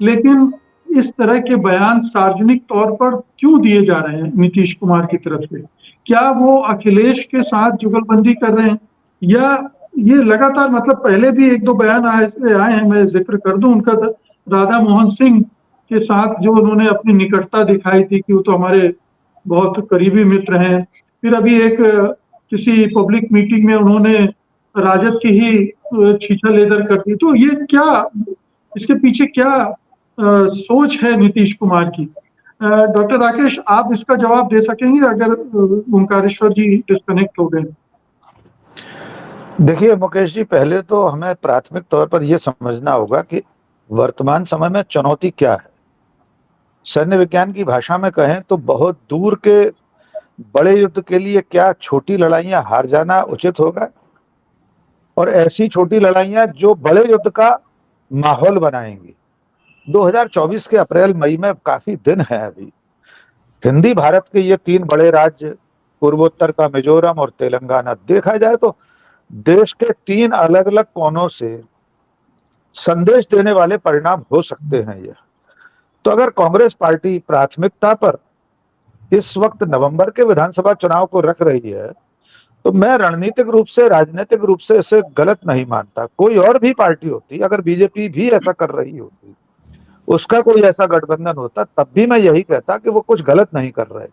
लेकिन इस तरह के बयान सार्वजनिक तौर पर क्यों दिए जा रहे हैं नीतीश कुमार की तरफ से? क्या वो अखिलेश के साथ जुगलबंदी कर रहे हैं, या ये लगातार, मतलब पहले भी एक दो बयान आए हैं, मैं जिक्र कर दूं उनका, राधा मोहन सिंह के साथ जो उन्होंने अपनी निकटता दिखाई थी कि वो तो हमारे बहुत करीबी मित्र हैं। फिर अभी एक किसी पब्लिक मीटिंग में उन्होंने राजद की ही छीछा लेदर कर दी। तो ये क्या, इसके पीछे क्या सोच है नीतीश कुमार की? डॉक्टर राकेश, आप इसका जवाब दे सकेंगे अगर ओंकारेश्वर जी डिस्कनेक्ट हो गए? देखिए मुकेश जी, पहले तो हमें प्राथमिक तौर पर यह समझना होगा कि वर्तमान समय में चुनौती क्या है। सैन्य विज्ञान की भाषा में कहें तो बहुत दूर के बड़े युद्ध के लिए क्या छोटी लड़ाइयां हार जाना उचित होगा, और ऐसी छोटी लड़ाइयां जो बड़े युद्ध का माहौल बनाएंगी। 2024 के अप्रैल मई में काफी दिन है अभी। हिंदी भारत के ये तीन बड़े राज्य, पूर्वोत्तर का मिजोरम और तेलंगाना, देखा जाए तो देश के तीन अलग अलग कोनों से संदेश देने वाले परिणाम हो सकते हैं ये। तो अगर कांग्रेस पार्टी प्राथमिकता पर इस वक्त नवंबर के विधानसभा चुनाव को रख रही है, तो मैं रणनीतिक रूप से, राजनीतिक रूप से इसे गलत नहीं मानता। कोई और भी पार्टी होती, अगर बीजेपी भी ऐसा कर रही होती, उसका कोई ऐसा गठबंधन होता, तब भी मैं यही कहता कि वो कुछ गलत नहीं कर रहे।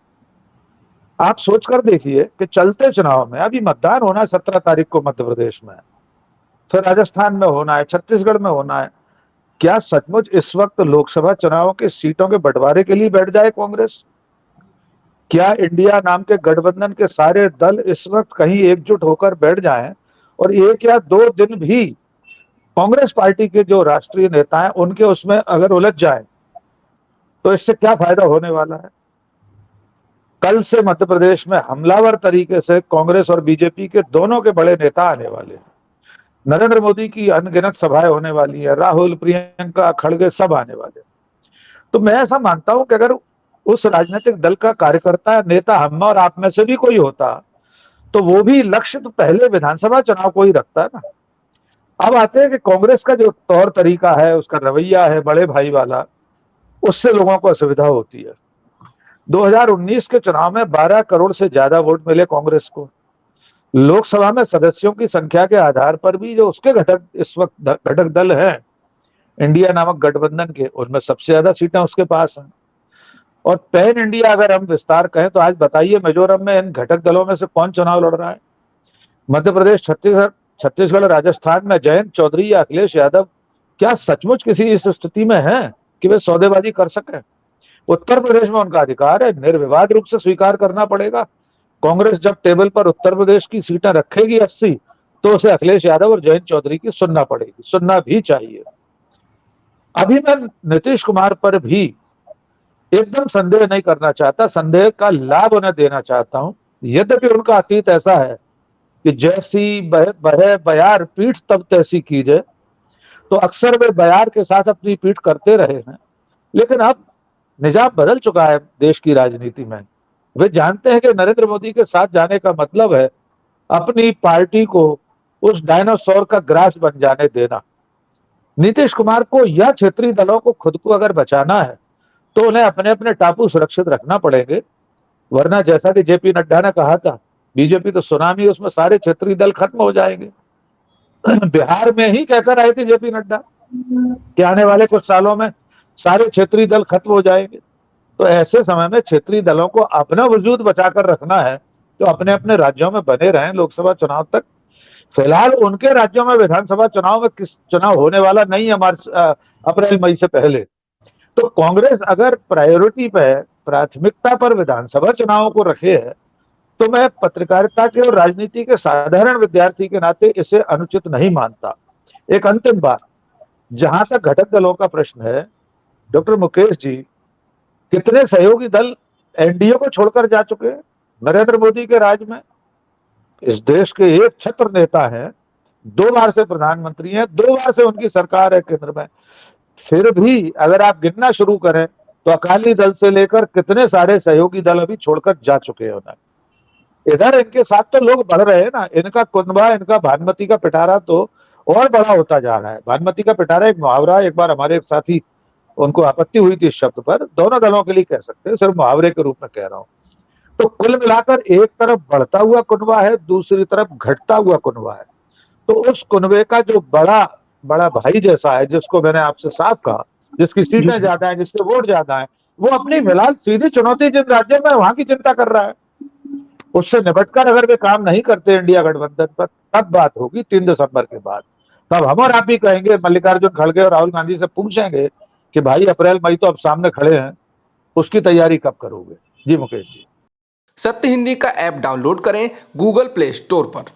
आप सोचकर देखिए कि चलते चुनाव में अभी मतदान होना है 17 तारीख को मध्य प्रदेश में, फिर राजस्थान में होना है, छत्तीसगढ़ में होना है। क्या सचमुच इस वक्त लोकसभा चुनाव के सीटों के बंटवारे के लिए बैठ जाए कांग्रेस? क्या इंडिया नाम के गठबंधन के सारे दल इस वक्त कहीं एकजुट होकर बैठ जाएं और एक या दो दिन भी कांग्रेस पार्टी के जो राष्ट्रीय नेता हैं उनके उसमें अगर उलझ जाए, तो इससे क्या फायदा होने वाला है? कल से मध्य प्रदेश में हमलावर तरीके से कांग्रेस और बीजेपी के दोनों के बड़े नेता आने वाले हैं। नरेंद्र मोदी की अनगिनत सभाएं होने वाली है, राहुल, प्रियंका, खड़गे सब आने वाले हैं। तो मैं ऐसा मानता हूं कि अगर उस राजनीतिक दल का कार्यकर्ता नेता हम और आप में से भी कोई होता, तो वो भी लक्ष्य तो पहले विधानसभा चुनाव को ही रखता है ना। अब आते हैं कि कांग्रेस का जो तौर तरीका है, उसका रवैया है बड़े भाई वाला, उससे लोगों को असुविधा होती है। 2019 के चुनाव में 12 करोड़ से ज्यादा वोट मिले कांग्रेस को। लोकसभा में सदस्यों की संख्या के आधार पर भी जो उसके घटक इस वक्त घटक दल हैं इंडिया नामक गठबंधन के, उनमें सबसे ज्यादा सीटें उसके पास हैं। और पैन इंडिया अगर हम विस्तार कहें तो आज बताइए मिजोरम में इन घटक दलों में से कौन चुनाव लड़ रहा है? मध्य प्रदेश, छत्तीसगढ़, राजस्थान में जयंत चौधरी या अखिलेश यादव क्या सचमुच किसी इस स्थिति में है कि वे सौदेबाजी कर सके? उत्तर प्रदेश में उनका अधिकार है, निर्विवाद रूप से स्वीकार करना पड़ेगा। कांग्रेस जब टेबल पर उत्तर प्रदेश की सीटें रखेगी 80, तो उसे अखिलेश यादव और जयंत चौधरी की सुनना पड़ेगी, सुनना भी चाहिए। अभी मैं नीतीश कुमार पर भी एकदम संदेह नहीं करना चाहता, संदेह का लाभ उन्हें देना चाहता हूं। यद्यपि उनका अतीत ऐसा है कि जैसी बहे बयार पीठ तब तैसी कीजिए, तो अक्सर वे बयार के साथ अपनी पीठ करते रहे हैं। लेकिन अब निजाम बदल चुका है देश की राजनीति में। वे जानते हैं कि नरेंद्र मोदी के साथ जाने का मतलब है अपनी पार्टी को उस डायनासोर का ग्रास बन जाने देना। नीतीश कुमार को या क्षेत्रीय दलों को खुद को अगर बचाना है, तो उन्हें अपने अपने टापू सुरक्षित रखना पड़ेंगे। वरना जैसा कि जेपी नड्डा ने कहा था, बीजेपी तो सुनामी, उसमें सारे क्षेत्रीय दल खत्म हो जाएंगे। बिहार में ही कहकर आए थे जेपी नड्डा कि आने वाले कुछ सालों में सारे क्षेत्रीय दल खत्म हो जाएंगे। तो ऐसे समय में क्षेत्रीय दलों को अपना वजूद बचाकर रखना है, तो अपने अपने राज्यों में बने रहें लोकसभा चुनाव तक। फिलहाल उनके राज्यों में विधानसभा चुनाव में किस चुनाव होने वाला नहीं है मार्च अप्रैल मई से पहले। तो कांग्रेस अगर प्रायोरिटी पे, प्राथमिकता पर विधानसभा चुनाव को रखे है, तो मैं पत्रकारिता के और राजनीति के साधारण विद्यार्थी के नाते इसे अनुचित नहीं मानता। एक अंतिम बात, जहां तक घटक दलों का प्रश्न है, डॉक्टर मुकेश जी, कितने सहयोगी दल एनडीए को छोड़कर जा चुके हैं? नरेंद्र मोदी के राज में इस देश के एक छत्र नेता हैं, 2 बार से प्रधानमंत्री हैं, 2 बार से उनकी सरकार है केंद्र में। फिर भी अगर आप गिनना शुरू करें तो अकाली दल से लेकर कितने सारे सहयोगी दल अभी छोड़कर जा चुके हैं उन्हें। इधर इनके साथ तो लोग बढ़ रहे हैं ना, इनका कुनबा, इनका भानुमति का पिटारा तो और बड़ा होता जा रहा है। भानुमति का पिटारा एक मुहावरा, एक बार हमारे एक साथी उनको आपत्ति हुई थी इस शब्द पर, दोनों दलों के लिए कह सकते हैं, सिर्फ मुहावरे के रूप में कह रहा हूं। तो कुल मिलाकर एक तरफ बढ़ता हुआ कुनबा है, दूसरी तरफ घटता हुआ कुनबा है। तो उस कुनबे का जो बड़ा भाई जैसा है, जिसको मैंने आपसे साफ कहा, जिसकी सीटें ज्यादा है, जिसके वोट ज्यादा है, वो अपनी फिलहाल सीधी चुनौती जिन राज्यों में वहां की चिंता कर रहा है। उससे निपटकर अगर वे काम नहीं करते इंडिया गठबंधन पर, तब बात होगी 3 दिसंबर के बाद। तब हम और आप भी कहेंगे, मल्लिकार्जुन खड़गे और राहुल गांधी से पूछेंगे कि भाई अप्रैल मई तो अब सामने खड़े हैं, उसकी तैयारी कब करोगे। जी मुकेश जी। सत्य हिंदी का ऐप डाउनलोड करें गूगल प्ले स्टोर पर।